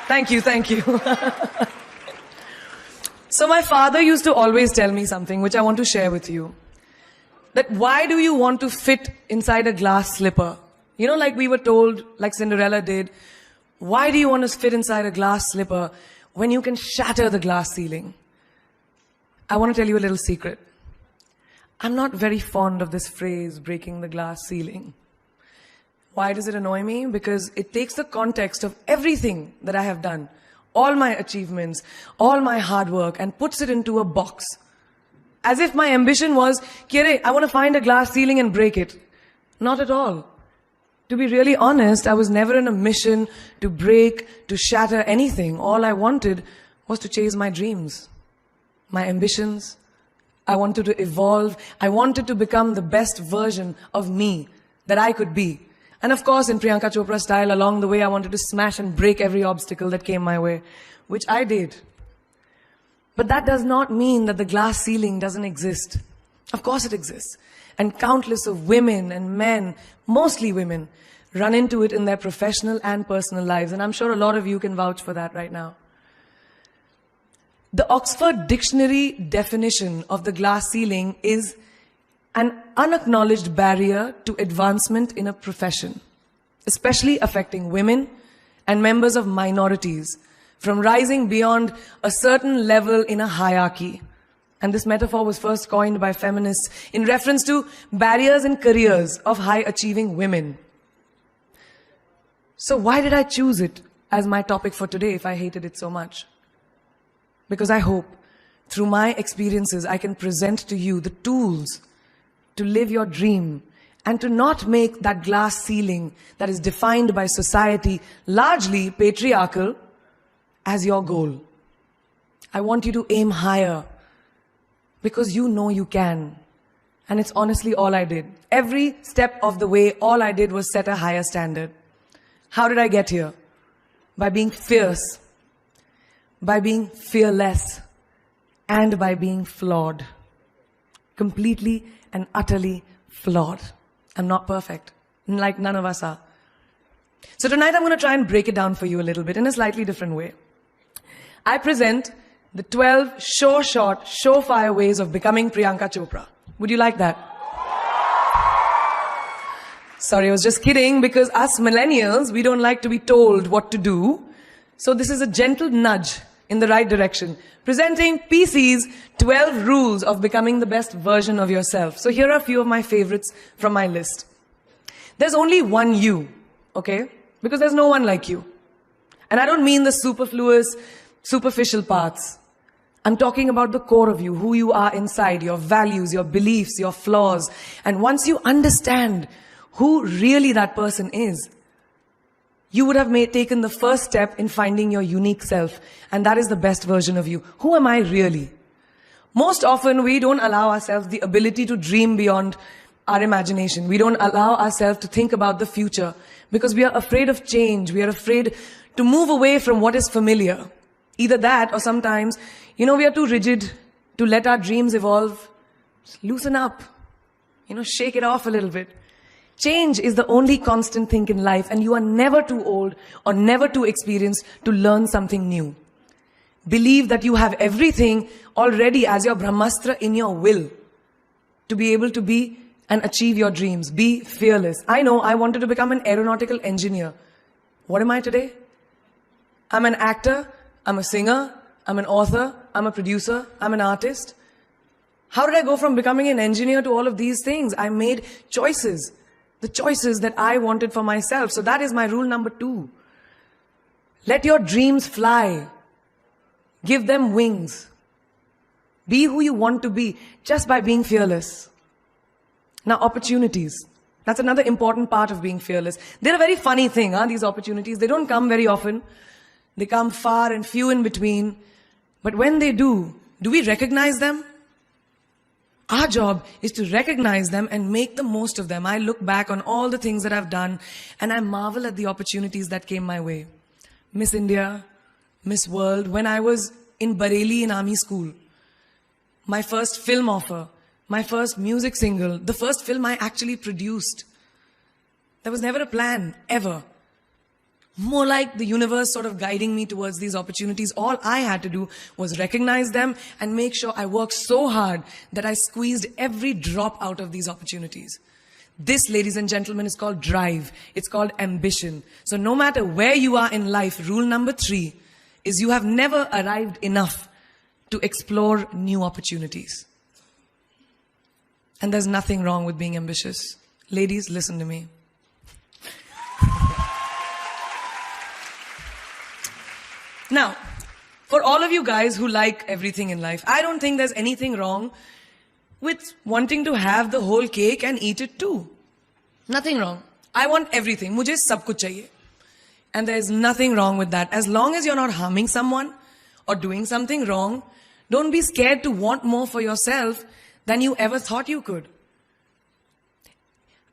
Thank you, thank you. So my father used to always tell me something which I want to share with you. That why do you want to fit inside a glass slipper? You know, like we were told, like Cinderella did, why do you want to fit inside a glass slipper when you can shatter the glass ceiling? I want to tell you a little secret. I'm not very fond of this phrase, breaking the glass ceiling. Why does it annoy me? Because it takes the context of everything that I have done, all my achievements, all my hard work, and puts it into a box. As if my ambition was, Kire, I want to find a glass ceiling and break it. Not at all. To be really honest, I was never in a mission to break, to shatter anything. All I wanted was to chase my dreams, my ambitions. I wanted to evolve. I wanted to become the best version of me that I could be. And of course, in Priyanka Chopra style, along the way, I wanted to smash and break every obstacle that came my way, which I did. But that does not mean that the glass ceiling doesn't exist. Of course it exists. And countless of women and men, mostly women, run into it in their professional and personal lives. And I'm sure a lot of you can vouch for that right now. The Oxford Dictionary definition of the glass ceiling is an unacknowledged barrier to advancement in a profession, especially affecting women and members of minorities from rising beyond a certain level in a hierarchy. And this metaphor was first coined by feminists in reference to barriers in careers of high-achieving women. So why did I choose it as my topic for today if I hated it so much? Because I hope through my experiences I can present to you the tools to live your dream and to not make that glass ceiling that is defined by society, largely patriarchal, as your goal. I want you to aim higher because you know you can. And it's honestly all I did. Every step of the way, all I did was set a higher standard. How did I get here? By being fierce, by being fearless, and by being flawed. Completely and utterly flawed. I'm not perfect, like none of us are. So tonight I'm going to try and break it down for you a little bit in a slightly different way. I present the 12 short, surefire ways of becoming Priyanka Chopra. Would you like that? Sorry, I was just kidding, because us millennials, we don't like to be told what to do. So this is a gentle nudge in the right direction. Presenting PC's 12 rules of becoming the best version of yourself. So here are a few of my favorites from my list. There's only one you, okay? Because there's no one like you. And I don't mean the superfluous, superficial parts. I'm talking about the core of you, who you are inside, your values, your beliefs, your flaws. And once you understand who really that person is, you would have taken the first step in finding your unique self. And that is the best version of you. Who am I really? Most often, we don't allow ourselves the ability to dream beyond our imagination. We don't allow ourselves to think about the future because we are afraid of change. We are afraid to move away from what is familiar. Either that or sometimes, we are too rigid to let our dreams evolve. Just loosen up. Shake it off a little bit. Change is the only constant thing in life, and you are never too old or never too experienced to learn something new. Believe that you have everything already as your Brahmastra in your will to be able to be and achieve your dreams. Be fearless. I know I wanted to become an aeronautical engineer. What am I today? I'm an actor, I'm a singer, I'm an author, I'm a producer, I'm an artist. How did I go from becoming an engineer to all of these things? I made choices. The choices that I wanted for myself. So that is my rule number 2. Let your dreams fly. Give them wings. Be who you want to be just by being fearless. Now, opportunities. That's another important part of being fearless. They're a very funny thing, these opportunities. They don't come very often. They come far and few in between. But when they do we recognize them? Our job is to recognize them and make the most of them. I look back on all the things that I've done and I marvel at the opportunities that came my way. Miss India, Miss World, when I was in Bareilly in army school, my first film offer, my first music single, the first film I actually produced. There was never a plan, ever. More like the universe sort of guiding me towards these opportunities. All I had to do was recognize them and make sure I worked so hard that I squeezed every drop out of these opportunities. This, ladies and gentlemen, is called drive. It's called ambition. So no matter where you are in life, rule number 3 is you have never arrived enough to explore new opportunities. And there's nothing wrong with being ambitious. Ladies, listen to me. Now, for all of you guys who like everything in life, I don't think there's anything wrong with wanting to have the whole cake and eat it too. Nothing wrong. I want everything. Mujhe sab kuch chahiye. And there's nothing wrong with that. As long as you're not harming someone or doing something wrong, don't be scared to want more for yourself than you ever thought you could.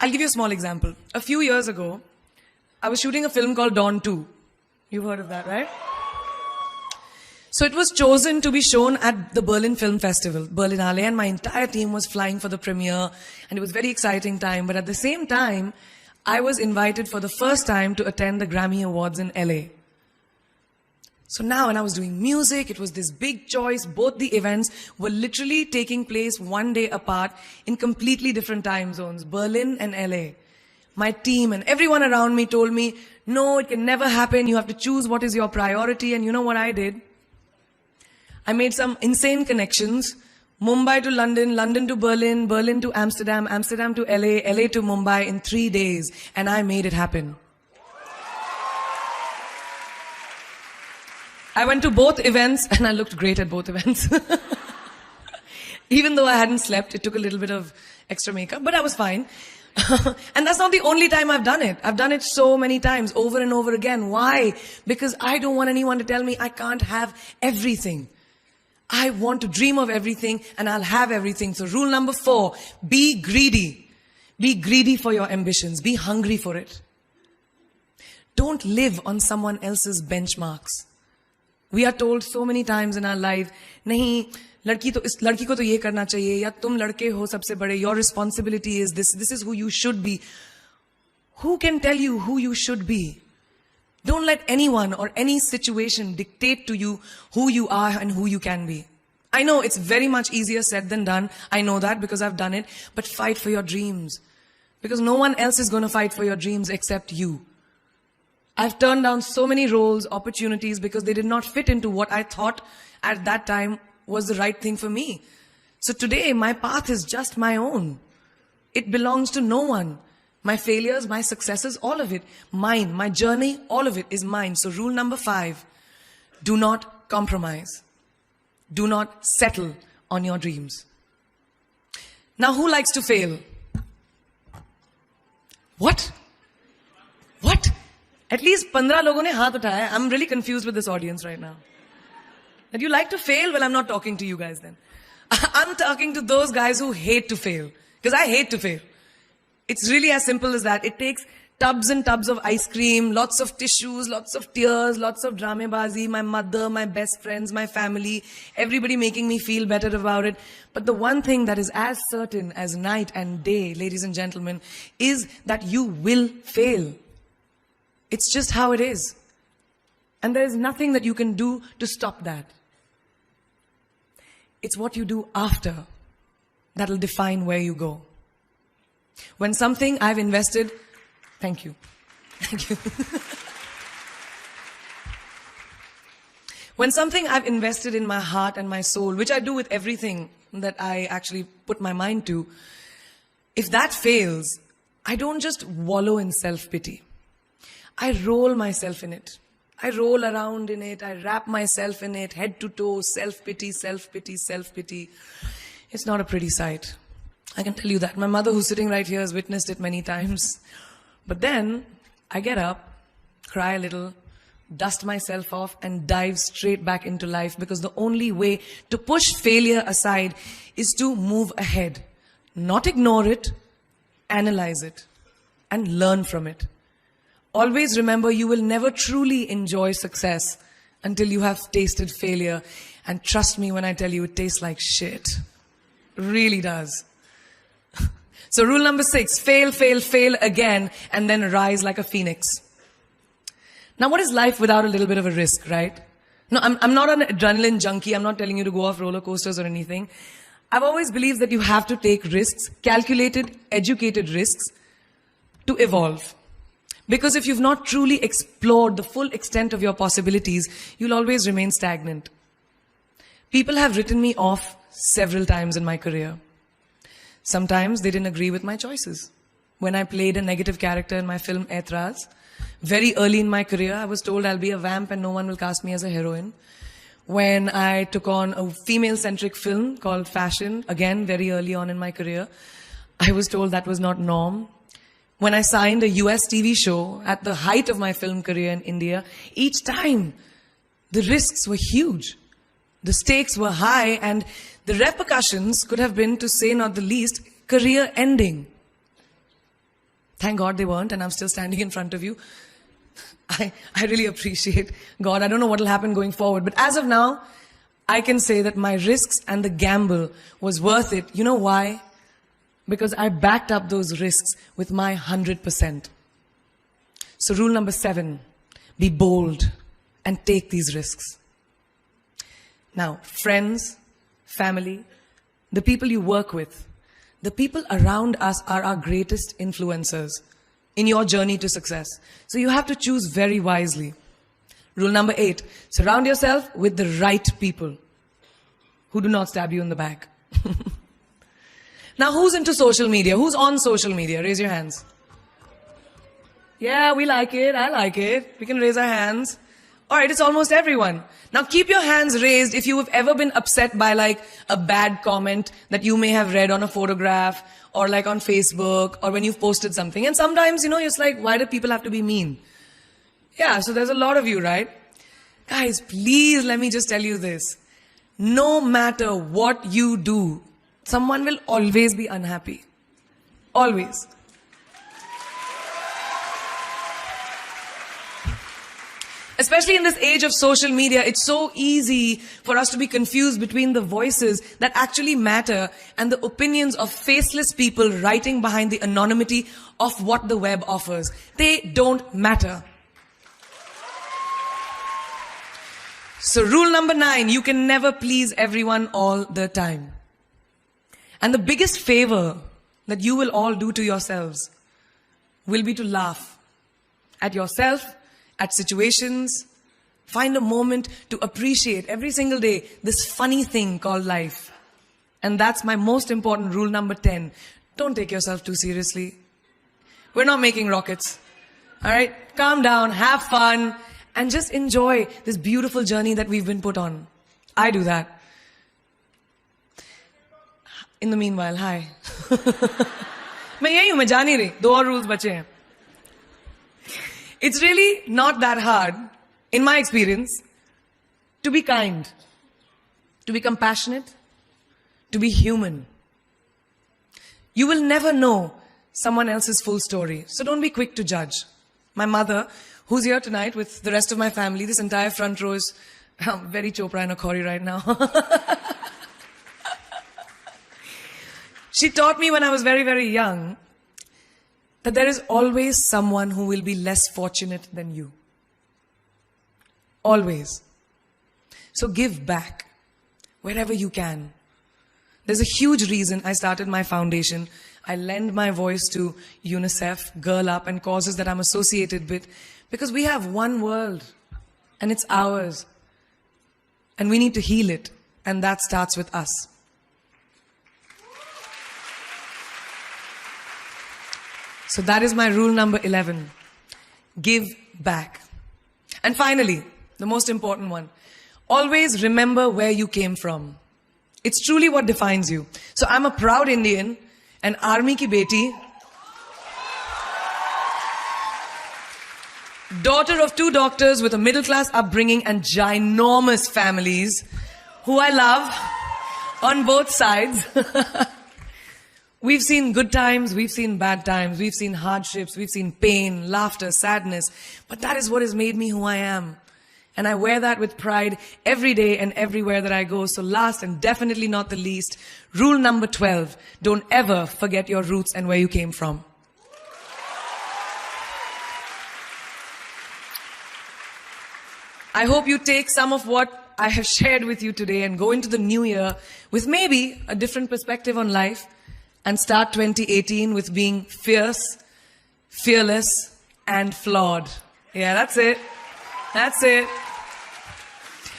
I'll give you a small example. A few years ago, I was shooting a film called Dawn 2. You've heard of that, right? So it was chosen to be shown at the Berlin Film Festival, Berlinale, and my entire team was flying for the premiere, and it was a very exciting time. But at the same time, I was invited for the first time to attend the Grammy Awards in LA. So now when I was doing music, it was this big choice. Both the events were literally taking place one day apart in completely different time zones, Berlin and LA. My team and everyone around me told me, no, it can never happen. You have to choose what is your priority. And you know what I did? I made some insane connections. Mumbai to London, London to Berlin, Berlin to Amsterdam, Amsterdam to LA, LA to Mumbai in 3 days. And I made it happen. I went to both events and I looked great at both events. Even though I hadn't slept, it took a little bit of extra makeup, but I was fine. And that's not the only time I've done it. I've done it so many times, over and over again. Why? Because I don't want anyone to tell me I can't have everything. I want to dream of everything and I'll have everything. So rule number 4, be greedy. Be greedy for your ambitions. Be hungry for it. Don't live on someone else's benchmarks. We are told so many times in our life, nahi, ladki ko to ye karna chahiye, ya tum ladke ho sabse bade, your responsibility is this is who you should be. Who can tell you who you should be? Don't let anyone or any situation dictate to you who you are and who you can be. I know it's very much easier said than done. I know that because I've done it. But fight for your dreams. Because no one else is going to fight for your dreams except you. I've turned down so many roles, opportunities, because they did not fit into what I thought at that time was the right thing for me. So today, my path is just my own. It belongs to no one. My failures, my successes, all of it, mine. My journey, all of it is mine. So rule number 5, do not compromise. Do not settle on your dreams. Now, who likes to fail? What? What? At least 15 logon ne haath uthaya. I'm really confused with this audience right now. That you like to fail? Well, I'm not talking to you guys then. I'm talking to those guys who hate to fail. Because I hate to fail. It's really as simple as that. It takes tubs and tubs of ice cream, lots of tissues, lots of tears, lots of dramebazi, my mother, my best friends, my family, everybody making me feel better about it. But the one thing that is as certain as night and day, ladies and gentlemen, is that you will fail. It's just how it is. And there is nothing that you can do to stop that. It's what you do after that'll define where you go. When something I've invested, thank you. Thank you. When something I've invested in my heart and my soul, which I do with everything that I actually put my mind to, if that fails, I don't just wallow in self-pity. I roll myself in it. I roll around in it. I wrap myself in it, head to toe, self-pity, self-pity, self-pity. It's not a pretty sight. I can tell you that. My mother, who's sitting right here, has witnessed it many times. But then I get up, cry a little, dust myself off, and dive straight back into life, because the only way to push failure aside is to move ahead. Not ignore it, analyze it, and learn from it. Always remember, you will never truly enjoy success until you have tasted failure. And trust me when I tell you, it tastes like shit. It really does. So rule number 6, fail, fail, fail again, and then rise like a phoenix. Now, what is life without a little bit of a risk, right? No, I'm not an adrenaline junkie. I'm not telling you to go off roller coasters or anything. I've always believed that you have to take risks, calculated, educated risks, to evolve. Because if you've not truly explored the full extent of your possibilities, you'll always remain stagnant. People have written me off several times in my career. Sometimes they didn't agree with my choices. When I played a negative character in my film Aitraz, very early in my career, I was told I'll be a vamp and no one will cast me as a heroine. When I took on a female-centric film called Fashion, again, very early on in my career, I was told that was not norm. When I signed a US TV show at the height of my film career in India, each time the risks were huge. The stakes were high and the repercussions could have been, to say not the least, career ending. Thank God they weren't, and I'm still standing in front of you. I really appreciate God. I don't know what will happen going forward, but as of now, I can say that my risks and the gamble was worth it. You know why? Because I backed up those risks with my 100%. So rule number 7, be bold and take these risks. Now, friends, family, the people you work with, the people around us are our greatest influencers in your journey to success. So you have to choose very wisely. Rule number 8, surround yourself with the right people who do not stab you in the back. Now, who's into social media? Who's on social media? Raise your hands. Yeah, we like it. I like it. We can raise our hands. All right, it's almost everyone. Now keep your hands raised if you have ever been upset by like a bad comment that you may have read on a photograph or like on Facebook or when you've posted something. And sometimes, it's like, why do people have to be mean? Yeah, so there's a lot of you, right? Guys, please let me just tell you this. No matter what you do, someone will always be unhappy. Always. Especially in this age of social media, it's so easy for us to be confused between the voices that actually matter and the opinions of faceless people writing behind the anonymity of what the web offers. They don't matter. So rule number 9, you can never please everyone all the time. And the biggest favor that you will all do to yourselves will be to laugh at yourself, at situations. Find a moment to appreciate every single day this funny thing called life. And that's my most important rule number 10. Don't take yourself too seriously. We're not making rockets. All right? Calm down, have fun, and just enjoy this beautiful journey that we've been put on. I do that. In the meanwhile, hi. मैं यही हूँ, मैं जा नहीं रही. 2 और rules बचे हैं. It's really not that hard, in my experience, to be kind, to be compassionate, to be human. You will never know someone else's full story, so don't be quick to judge. My mother, who's here tonight with the rest of my family, this entire front row is very Chopra and Akhori right now. She taught me when I was very, very young that there is always someone who will be less fortunate than you. Always. So give back wherever you can. There's a huge reason I started my foundation. I lend my voice to UNICEF, Girl Up, and causes that I'm associated with, because we have one world and it's ours. And we need to heal it. And that starts with us. So that is my rule number 11. Give back. And finally, the most important one. Always remember where you came from. It's truly what defines you. So I'm a proud Indian, an army ki beti, daughter of 2 doctors with a middle-class upbringing and ginormous families who I love on both sides. We've seen good times, we've seen bad times, we've seen hardships, we've seen pain, laughter, sadness. But that is what has made me who I am. And I wear that with pride every day and everywhere that I go. So last and definitely not the least, rule number 12, don't ever forget your roots and where you came from. I hope you take some of what I have shared with you today and go into the new year with maybe a different perspective on life and start 2018 with being fierce, fearless, and flawed. Yeah, that's it. That's it.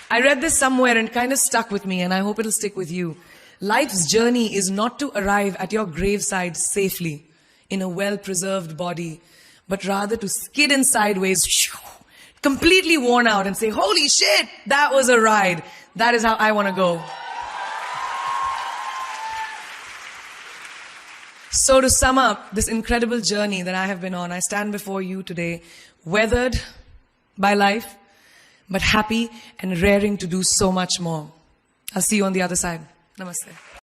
I read this somewhere and kind of stuck with me, and I hope it'll stick with you. Life's journey is not to arrive at your graveside safely in a well-preserved body, but rather to skid in sideways, completely worn out, and say, holy shit, that was a ride. That is how I want to go. So to sum up this incredible journey that I have been on, I stand before you today, weathered by life, but happy and raring to do so much more. I'll see you on the other side. Namaste.